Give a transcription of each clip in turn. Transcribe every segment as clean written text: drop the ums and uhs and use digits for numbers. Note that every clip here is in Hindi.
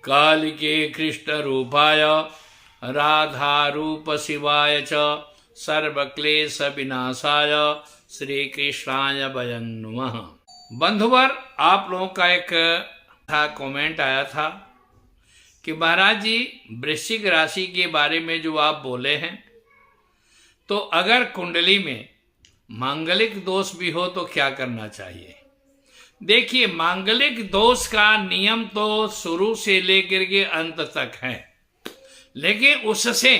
कालिके कृष्ण रूपाय राधा रूप शिवाय च सर्वक्लेश विनाशाय श्री कृष्णाय वयं नमः। बंधुवर, आप लोगों का एक कमेंट आया था कि महाराज जी, वृश्चिक राशि के बारे में जो आप बोले हैं, तो अगर कुंडली में मांगलिक दोष भी हो तो क्या करना चाहिए। देखिए, मांगलिक दोष का नियम तो शुरू से लेकर के अंत तक है, लेकिन उससे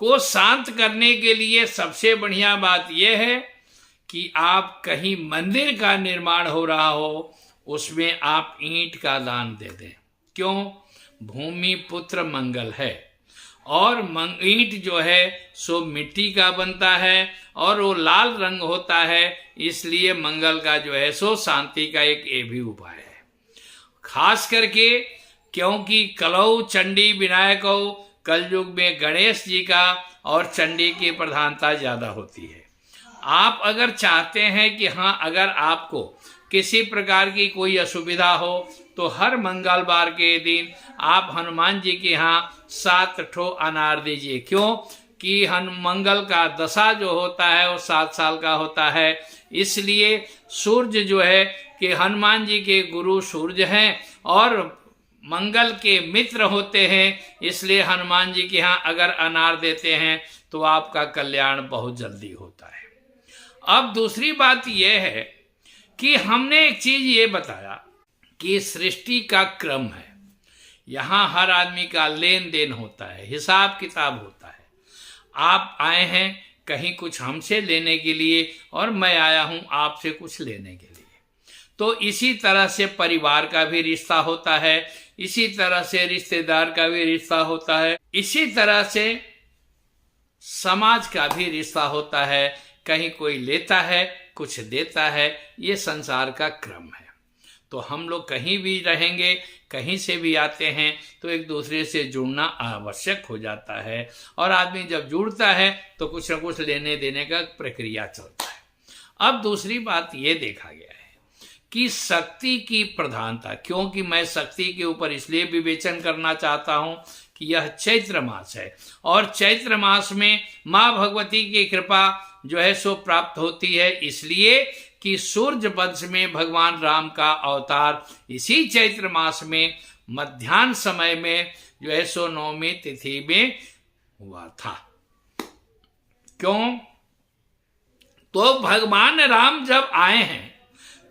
को शांत करने के लिए सबसे बढ़िया बात यह है कि आप कहीं मंदिर का निर्माण हो रहा हो, उसमें आप ईंट का दान दे दें। क्यों? भूमि पुत्र मंगल है, और ईंट जो है सो मिट्टी का बनता है और वो लाल रंग होता है, इसलिए मंगल का जो है सो शांति का एक ये भी उपाय है। खास करके क्योंकि कलौ चंडी विनायकौ, कलयुग में गणेश जी का और चंडी की प्रधानता ज्यादा होती है। आप अगर चाहते हैं कि हाँ, अगर आपको किसी प्रकार की कोई असुविधा हो तो हर मंगलवार के दिन आप हनुमान जी के यहाँ 7 ठो अनार दीजिए। क्यों? कि मंगल का दशा जो होता है वो 7 साल का होता है, इसलिए सूर्य जो है कि हनुमान जी के गुरु सूर्य हैं और मंगल के मित्र होते हैं, इसलिए हनुमान जी के यहाँ अगर अनार देते हैं तो आपका कल्याण बहुत जल्दी होता है। अब दूसरी बात यह है कि हमने एक चीज ये बताया कि सृष्टि का क्रम है, यहाँ हर आदमी का लेन देन होता है, हिसाब किताब होता है। आप आए हैं कहीं कुछ हमसे लेने के लिए और मैं आया हूं आपसे कुछ लेने के लिए, तो इसी तरह से परिवार का भी रिश्ता होता है, इसी तरह से रिश्तेदार का भी रिश्ता होता है, इसी तरह से समाज का भी रिश्ता होता है। कहीं कोई लेता है, कुछ देता है, ये संसार का क्रम है। तो हम लोग कहीं भी रहेंगे, कहीं से भी आते हैं, तो एक दूसरे से जुड़ना आवश्यक हो जाता है, और आदमी जब जुड़ता है तो कुछ न कुछ लेने देने का प्रक्रिया चलता है। अब दूसरी बात ये देखा गया है कि शक्ति की प्रधानता, क्योंकि मैं शक्ति के ऊपर इसलिए विवेचन करना चाहता हूं कि यह चैत्र मास है, और चैत्र मास में माँ भगवती की कृपा जो है सो प्राप्त होती है, इसलिए कि सूर्य वंश में भगवान राम का अवतार इसी चैत्र मास में मध्याह्न समय में जो है सो 9वीं तिथि में हुआ था। क्यों? तो भगवान राम जब आए हैं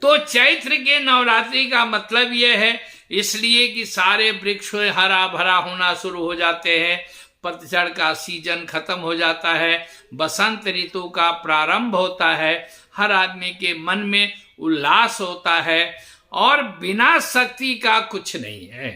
तो चैत्र के नवरात्रि का मतलब यह है, इसलिए कि सारे वृक्ष हरा भरा होना शुरू हो जाते हैं, पतझड़ का सीजन खत्म हो जाता है, बसंत ऋतु का प्रारंभ होता है, हर आदमी के मन में उल्लास होता है, और बिना शक्ति का कुछ नहीं है।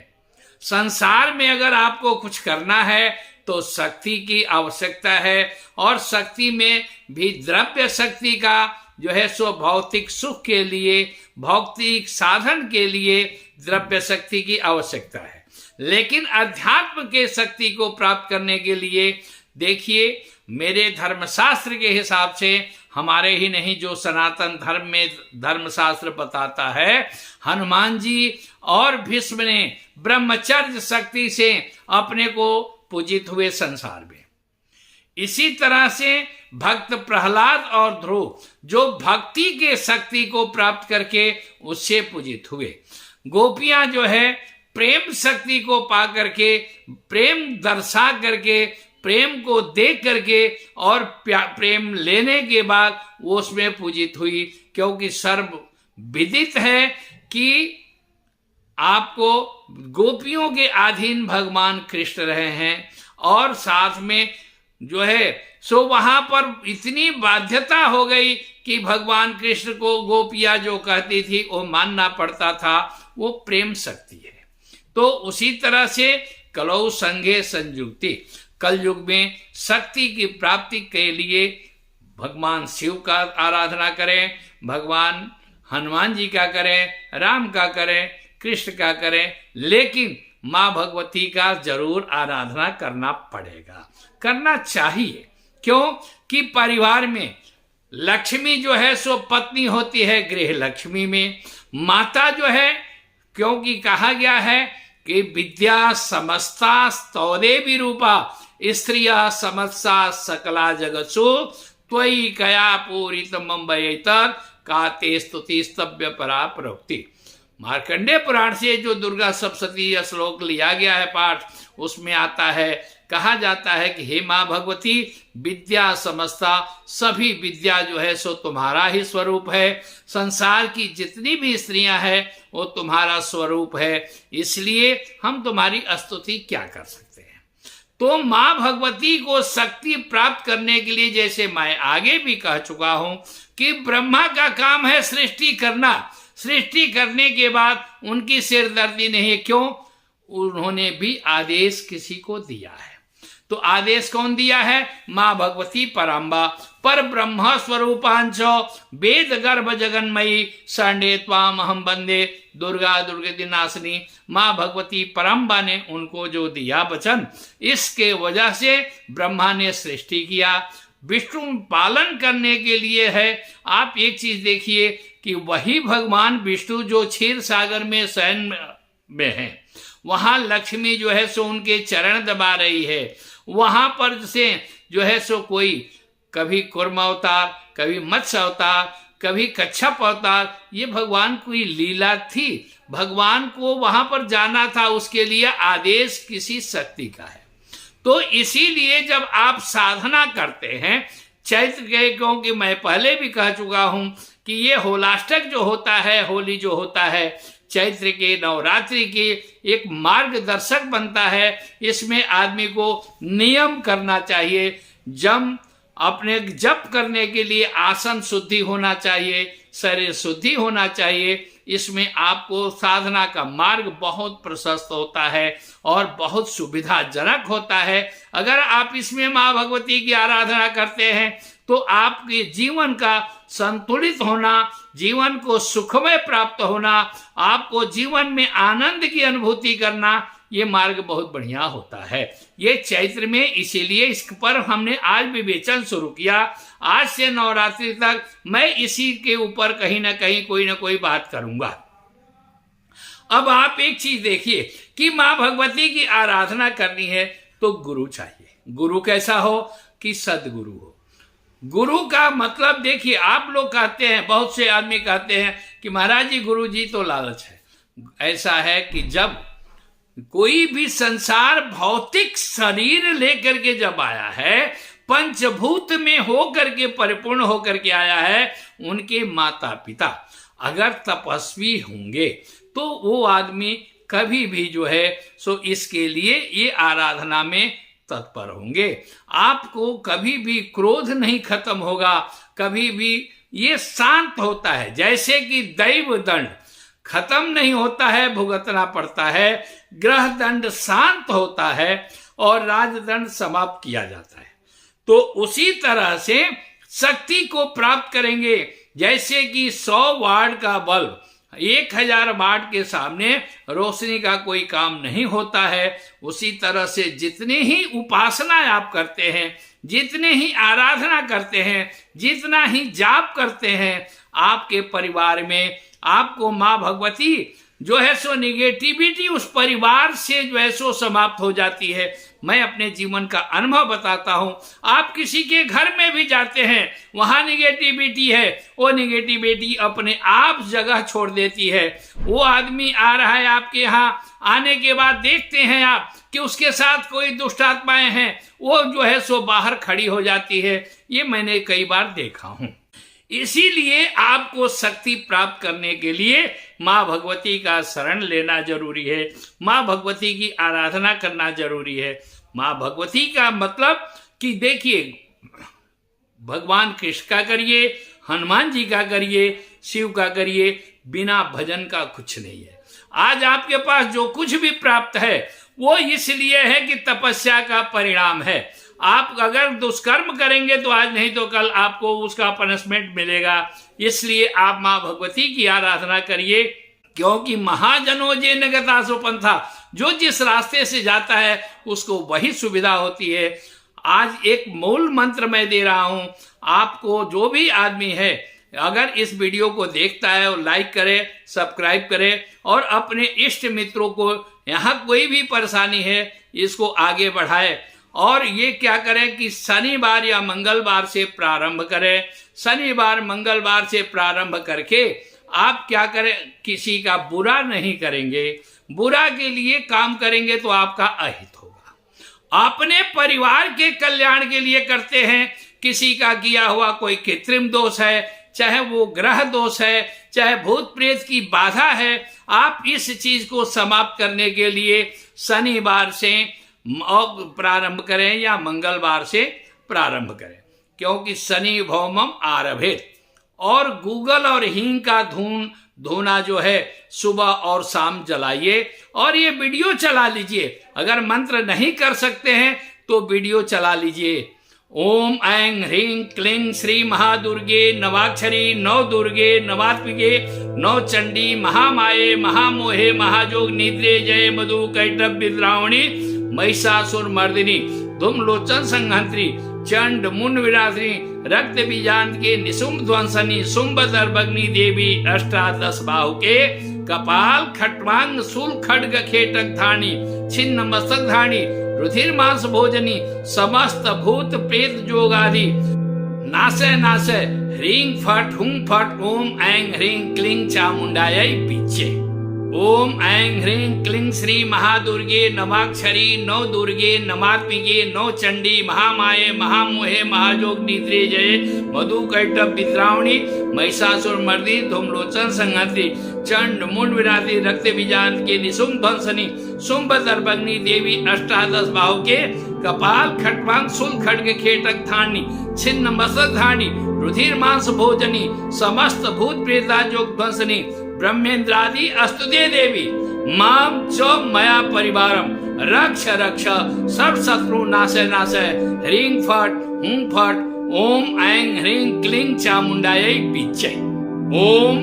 संसार में अगर आपको कुछ करना है तो शक्ति की आवश्यकता है, और शक्ति में भी द्रव्य शक्ति का जो है सो भौतिक सुख के लिए, भौतिक साधन के लिए द्रव्य शक्ति की आवश्यकता है। लेकिन अध्यात्म के शक्ति को प्राप्त करने के लिए देखिए, मेरे धर्मशास्त्र के हिसाब से, हमारे ही नहीं जो सनातन धर्म में धर्मशास्त्र बताता है, हनुमान जी और भीष्म ने ब्रह्मचर्य शक्ति से अपने को पूजित हुए संसार में। इसी तरह से भक्त प्रहलाद और ध्रुव जो भक्ति के शक्ति को प्राप्त करके उससे पूजित हुए। गोपियां जो है प्रेम शक्ति को पा करके, प्रेम दर्शा करके, प्रेम को देख करके और प्रेम लेने के बाद वो उसमें पूजित हुई, क्योंकि सर्व विदित है कि आपको गोपियों के अधीन भगवान कृष्ण रहे हैं, और साथ में जो है सो वहां पर इतनी बाध्यता हो गई कि भगवान कृष्ण को गोपियां जो कहती थी वो मानना पड़ता था। वो प्रेम शक्ति है। तो उसी तरह से कलौ संघे संयुक्ति, कलयुग में शक्ति की प्राप्ति के लिए भगवान शिव का आराधना करें, भगवान हनुमान जी का करें, राम का करें, कृष्ण का करें, लेकिन माँ भगवती का जरूर आराधना करना पड़ेगा, करना चाहिए। क्यों? कि परिवार में लक्ष्मी जो है सो पत्नी होती है गृह लक्ष्मी में, माता जो है, क्योंकि कहा गया है कि विद्या समस्ता स्तौदे विरूपा स्त्रिया समस्ता सकला जगत्सु त्वयि कया पूरित मुंबईतर काते स्तुति स्तव्य परा प्रवृत्ति। मार्कंडेय पुराण से जो दुर्गा सप्तशती श्लोक लिया गया है पाठ, उसमें आता है, कहा जाता है कि हे माँ भगवती, विद्या समस्ता, सभी विद्या जो है सो तुम्हारा ही स्वरूप है। संसार की जितनी भी स्त्रियां हैं वो तुम्हारा स्वरूप है, इसलिए हम तुम्हारी स्तुति क्या कर सकते हैं। तो माँ भगवती को शक्ति प्राप्त करने के लिए, जैसे मैं आगे भी कह चुका हूं कि ब्रह्मा का काम है सृष्टि करना। सृष्टि करने के बाद उनकी सिरदर्दी नहीं है, क्यों? उन्होंने भी आदेश किसी को दिया है। तो आदेश कौन दिया है? माँ भगवती पराम्बा पर ब्रह्म स्वरूपांच वेद गर्भ जगन्मयी शरणे त्वाम अहम वंदे दुर्गा दुर्गति नाशिनी। माँ भगवती पराम्बा ने उनको जो दिया वचन, इसके वजह से ब्रह्मा ने सृष्टि किया। विष्णु पालन करने के लिए है। आप एक चीज देखिए कि वही भगवान विष्णु जो क्षीर सागर में शयन में है, वहां लक्ष्मी जो है सो उनके चरण दबा रही है। वहां पर से जो है सो कोई कभी कूर्म अवतार, कभी मत्स्य अवतार, कभी कच्छप अवतार, ये भगवान की लीला थी। भगवान को वहां पर जाना था, उसके लिए आदेश किसी शक्ति का है। तो इसीलिए जब आप साधना करते हैं चैत्र के, क्योंकि मैं पहले भी कह चुका हूं कि ये होलाष्टक जो होता है, होली जो होता है, चैत्र के नवरात्रि के एक मार्गदर्शक बनता है। इसमें आदमी को नियम करना चाहिए। अपने जप करने के लिए आसन शुद्धि होना चाहिए, शरीर शुद्धि होना चाहिए। इसमें आपको साधना का मार्ग बहुत प्रशस्त होता है और बहुत सुविधाजनक होता है। अगर आप इसमें माँ भगवती की आराधना करते हैं तो आपके जीवन का संतुलित होना, जीवन को सुखमय प्राप्त होना, आपको जीवन में आनंद की अनुभूति करना, ये मार्ग बहुत बढ़िया होता है। ये चैत्र में, इसीलिए इस पर हमने आज विवेचन शुरू किया। आज से नवरात्रि तक मैं इसी के ऊपर कहीं ना कहीं कोई ना कोई बात करूंगा। अब आप एक चीज देखिए कि माँ भगवती की आराधना करनी है तो गुरु चाहिए। गुरु कैसा हो? कि सदगुरु हो। गुरु का मतलब देखिए, आप लोग कहते हैं, बहुत से आदमी कहते हैं कि महाराज जी गुरु जी तो लालच है। ऐसा है कि जब कोई भी संसार भौतिक शरीर लेकर के जब आया है, पंचभूत में होकर के परिपूर्ण होकर के आया है, उनके माता पिता अगर तपस्वी होंगे तो वो आदमी कभी भी जो है सो इसके लिए ये आराधना में तत्पर होंगे। आपको कभी भी क्रोध नहीं खत्म होगा, कभी भी ये शांत होता है। जैसे कि दैव दंड खत्म नहीं होता है, भुगतना पड़ता है, ग्रह दंड शांत होता है और राजदंड समाप्त किया जाता है। तो उसी तरह से शक्ति को प्राप्त करेंगे। जैसे कि 100 वाट का बल्ब 1000 वाट के सामने रोशनी का कोई काम नहीं होता है। उसी तरह से जितनी ही उपासना आप करते हैं, जितने ही आराधना करते हैं, जितना ही जाप करते हैं, आपके परिवार में आपको माँ भगवती जो है सो निगेटिविटी उस परिवार से जो है सो समाप्त हो जाती है। मैं अपने जीवन का अनुभव बताता हूं। आप किसी के घर में भी जाते हैं, वहां निगेटिविटी है, वो निगेटिविटी अपने आप जगह छोड़ देती है। वो आदमी आ रहा है आपके यहाँ, आने के बाद देखते हैं आप कि उसके साथ कोई दुष्ट आत्माएं हैं, वो जो है सो बाहर खड़ी हो जाती है। ये मैंने कई बार देखा हूं। इसीलिए आपको शक्ति प्राप्त करने के लिए माँ भगवती का शरण लेना जरूरी है, माँ भगवती की आराधना करना जरूरी है। माँ भगवती का मतलब कि देखिए, भगवान कृष्ण का करिए, हनुमान जी का करिए, शिव का करिए, बिना भजन का कुछ नहीं है। आज आपके पास जो कुछ भी प्राप्त है वो इसलिए है कि तपस्या का परिणाम है। आप अगर दुष्कर्म करेंगे तो आज नहीं तो कल आपको उसका पनिशमेंट मिलेगा। इसलिए आप माँ भगवती की आराधना करिए, क्योंकि महाजनो जे नगतासो पंथा, जो जिस रास्ते से जाता है उसको वही सुविधा होती है। आज एक मूल मंत्र मैं दे रहा हूं आपको, जो भी आदमी है अगर इस वीडियो को देखता है और लाइक करे, सब्सक्राइब करे और अपने इष्ट मित्रों को यहाँ कोई भी परेशानी है इसको आगे बढ़ाए। और ये क्या करें कि शनिवार या मंगलवार से प्रारंभ करें। शनिवार मंगलवार से प्रारंभ करके आप क्या करें, किसी का बुरा नहीं करेंगे, बुरा के लिए काम करेंगे तो आपका अहित होगा। अपने परिवार के कल्याण के लिए करते हैं। किसी का किया हुआ कोई कृत्रिम दोष है, चाहे वो ग्रह दोष है, चाहे भूत प्रेत की बाधा है, आप इस चीज को समाप्त करने के लिए शनिवार से प्रारंभ करें या मंगलवार से प्रारंभ करें, क्योंकि शनि भौमम आरभेत। और गूगल और हींग का धूना जो है सुबह और शाम जलाइए और ये वीडियो चला लीजिए। अगर मंत्र नहीं कर सकते हैं तो वीडियो चला लीजिए। ओम ऐं ह्रीं क्लीं श्री महादुर्गे नवाक्षरी नौ दुर्गे नवात्मिके नौ चंडी महामाये महामोहे महाजोग निद्रे जय मधु कैटभ विद्रावणी महिषासुर मर्दिनी धूमलोचन संहंत्री चंड मुंड विनाशिनी रक्त बीजांत के निशुंभ ध्वंसनी शुंभ दर्भग्नि देवी अष्टादश बाहुके कपाल खट्वांग शूल खड्ग खेटक धानी छिन्न मस्तक धानी रुधिर मांस भोजनी समस्त भूत प्रेत जोगादि नासे नासे ह्रीं फट हुं फट ओम ऐं ह्रीं क्लीं चामुंडायै पीछे। ओम ऐं ह्रीं क्लीं श्री महादुर्गे नवाक्षरी नौ दुर्गे नमात्मिके नौ चंडी महामाये महामोहे महाजोग निद्रे जय मधु कैटभ विद्रावणी महिषासुर मर्दी धूमलोचन संहंत्री चंड मुंड विनाशी रक्त बीजांत के निशुंभ ध्वंसनी शुंभ दर्भग्नि देवी अष्टादश बाहुके कपाल खट्वांग शूल खड्ग खेटक धानी छिन्न मस्तक धानी रुधिर मांस भोजनी समस्त भूत प्रेताजोग ध्वंसनी ब्रह्मेंद्रादि अस्तुते देवी माम च मया परिवारम रक्ष रक्ष सर्व शत्रु नाशय नाशय ह्रीं फट हुं फट ओम ऐं ह्रीं क्लीं चामुंडायै पीछे। ओम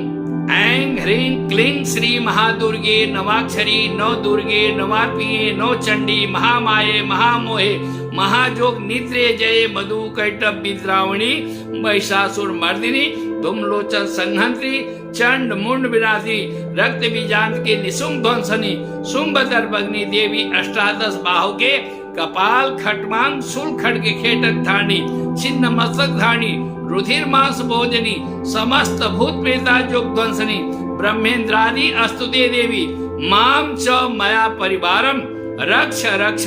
ऐं ह्रीं क्लीं श्री महादुर्गे नवाक्षरी नौ दुर्गे नवात्मिके नौ चंडी महामाये महामोहे महाजोग निद्रे जय मधु कैटभ विद्रावणी महिषासुर मर्दिनी धूमलोचन संहंत्री चंड मुंड विनाशी रक्त बीजांत के निशुंभ ध्वंसनी शुंभ दर्भग्नि देवी अष्टादश बाहुके कपाल खट्वांग शूल खड्ग खेटक धानी छिन्न मस्तक धानी रुधिर मांस भोजनी समस्त भूत प्रेताजोग ध्वंसनी ब्रह्मेंद्रादि अस्तुते देवी माम च मया परिवारम रक्ष रक्ष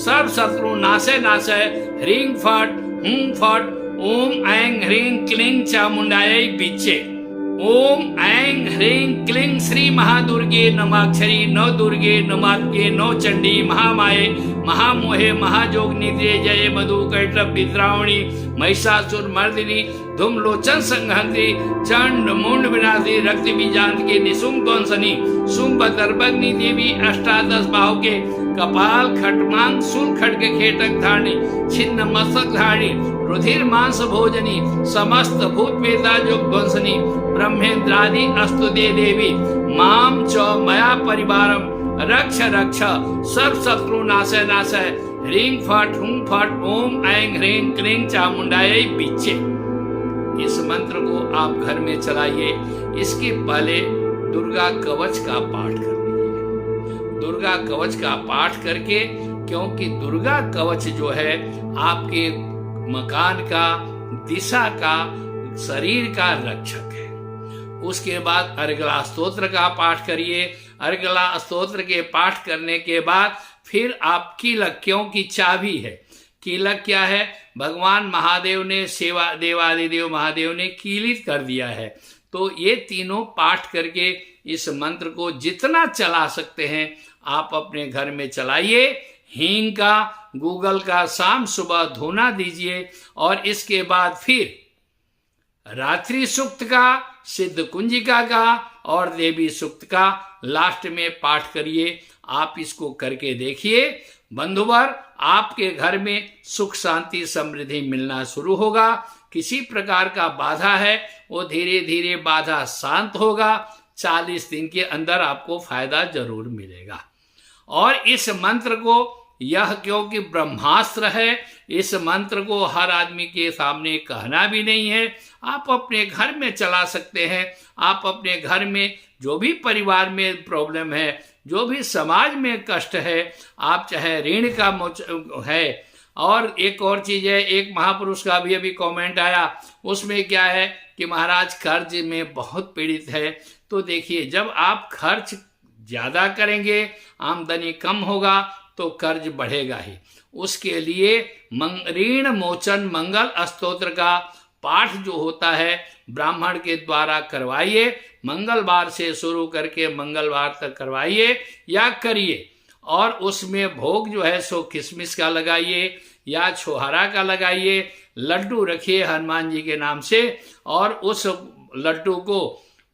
सर्व शत्रु नाशय नाशय ह्रीं फट हुं फट ओम ऐं ह्रीं क्लीं चामुंडायै पीछे। ओम ऐं ह्रीं क्लीं श्री महादुर्गे नमाक्षरी नौ दुर्गे नमात्मिके नौ चंडी महामाये महामोहे महाजोग निद्रे जय मधु कैटभ विद्रावणी महिषासुर मर्दिनी धूमलोचन संहंत्री चंड मुंड विनाशी रक्त बीजांत के निशुंभ ध्वंसनी शुंभ दर्भग्नि देवी अष्टादश बाहुके कपाल खट्वांग शूल खड्ग खेटक धानी छिन्न मस्तक धानी रुधिर मांस भोजनी समस्त भूत प्रेताजोग ध्वंसनी ब्रह्मेंद्रादि अस्तुते देवी माम च मया परिवारम रक्ष रक्ष सर्व शत्रु नाशय नाशय ह्रीं फट हुं फट ओम ऐं ह्रीं क्लीं चामुंडायै पीछे। इस मंत्र को आप घर में चलाइए। इसके पहले दुर्गा कवच का पाठ कर लीजिए। दुर्गा कवच का पाठ करके, क्योंकि दुर्गा कवच जो है आपके मकान का, दिशा का, शरीर का रक्षक है। उसके बाद अर्गला स्तोत्र का पाठ करिए। अर्गला स्तोत्र के पाठ करने के बाद फिर आप कीलक, क्योंकि चाबी है। कीलक क्या है? भगवान महादेव ने, सेवा देवादिदेव महादेव ने कीलित कर दिया है। तो ये तीनों पाठ करके इस मंत्र को जितना चला सकते हैं आप अपने घर में चलाइए। हींग का, गूगल का शाम सुबह धोना दीजिए और इसके बाद फिर रात्रि सूक्त का, सिद्ध कुंजिका का और देवी सूक्त का लास्ट में पाठ करिए। आप इसको करके देखिए, बंधुवर आपके घर में सुख शांति समृद्धि मिलना शुरू होगा। किसी प्रकार का बाधा है वो धीरे धीरे बाधा शांत होगा। 40 दिन के अंदर आपको फायदा जरूर मिलेगा। और इस मंत्र को यह क्योंकि ब्रह्मास्त्र है, इस मंत्र को हर आदमी के सामने कहना भी नहीं है। आप अपने घर में चला सकते हैं। आप अपने घर में जो भी परिवार में प्रॉब्लम है, जो भी समाज में कष्ट है, आप चाहे ऋण का है, और एक और चीज है, एक महापुरुष का भी अभी कमेंट आया, उसमें क्या है कि महाराज कर्ज में बहुत पीड़ित है। तो देखिए, जब आप खर्च ज्यादा करेंगे, आमदनी कम होगा, तो कर्ज बढ़ेगा ही। उसके लिए ऋण मोचन मंगल स्तोत्र का पाठ जो होता है ब्राह्मण के द्वारा करवाइए। मंगलवार से शुरू करके मंगलवार तक करवाइए या करिए, और उसमें भोग जो है सो किशमिश का लगाइए या छोहारा का लगाइए। लड्डू रखिए हनुमान जी के नाम से, और उस लड्डू को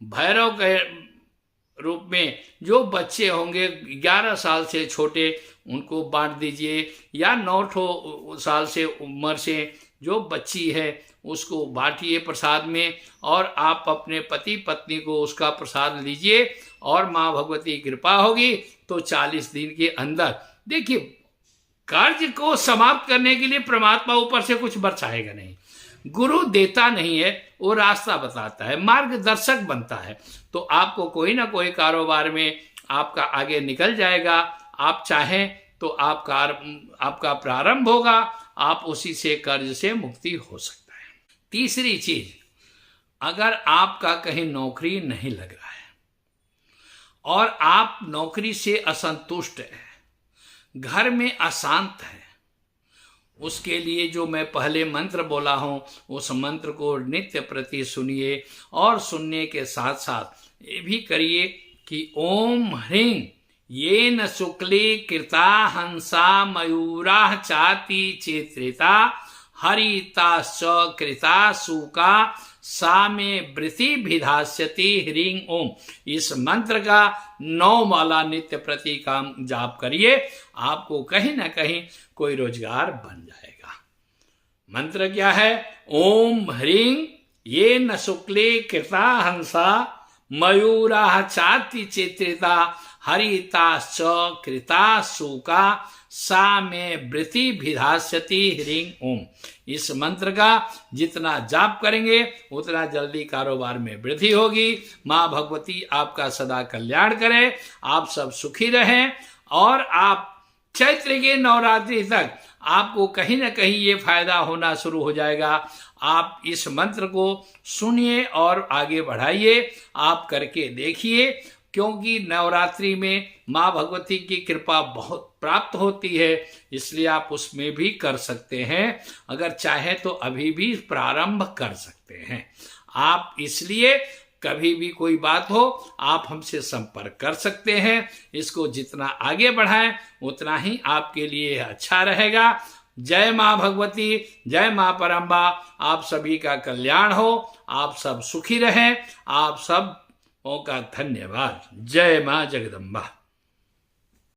भैरव के रूप में जो बच्चे होंगे 11 साल से छोटे, उनको बांट दीजिए, या 9 साल से उम्र से जो बच्ची है उसको बांटिए प्रसाद में, और आप अपने पति पत्नी को उसका प्रसाद लीजिए, और माँ भगवती कृपा होगी तो 40 दिन के अंदर देखिए, कर्ज को समाप्त करने के लिए परमात्मा ऊपर से कुछ बरसाएगा नहीं। गुरु देता नहीं है, वो रास्ता बताता है, मार्गदर्शक बनता है। तो आपको कोई ना कोई कारोबार में आपका आगे निकल जाएगा। आप चाहें तो आपका प्रारंभ होगा, आप उसी से कर्ज से मुक्ति हो सकता है। तीसरी चीज, अगर आपका कहीं नौकरी नहीं लग रहा है और आप नौकरी से असंतुष्ट है, घर में अशांत है, उसके लिए जो मैं पहले मंत्र बोला हूं, उस मंत्र को नित्य प्रति सुनिए, और सुनने के साथ साथ ये भी करिए कि ओम ह्रीं ये न शुक्ले कृता हंसा मयूरा चाति चेत्रिता हरिताश्च कृता सुका सा में वृति विधास्यति ह्रीं ओम। इस मंत्र का 9 माला नित्य प्रति काम जाप करिए, आपको कहीं ना कहीं कोई रोजगार बन जाएगा। मंत्र क्या है? ओम ह्रीं ये न शुक्ले कृता हंसा मयूरा चाति चित्रिता हरिताश्च कृता सुका सा में वृति विधास्यति ह्रीं ओम। इस मंत्र का जितना जाप करेंगे उतना जल्दी कारोबार में वृद्धि होगी। माँ भगवती आपका सदा कल्याण करे, आप सब सुखी रहें, और आप चैत्र के नवरात्रि तक आपको कहीं ना कहीं ये फायदा होना शुरू हो जाएगा। आप इस मंत्र को सुनिए और आगे बढ़ाइए, आप करके देखिए, क्योंकि नवरात्रि में माँ भगवती की कृपा बहुत प्राप्त होती है, इसलिए आप उसमें भी कर सकते हैं। अगर चाहे तो अभी भी प्रारंभ कर सकते हैं आप। इसलिए कभी भी कोई बात हो आप हमसे संपर्क कर सकते हैं। इसको जितना आगे बढ़ाएं उतना ही आपके लिए अच्छा रहेगा। जय माँ भगवती, जय माँ परम्बा। आप सभी का कल्याण हो, आप सब सुखी रहें, आप सब का धन्यवाद। जय माँ जगदम्बा।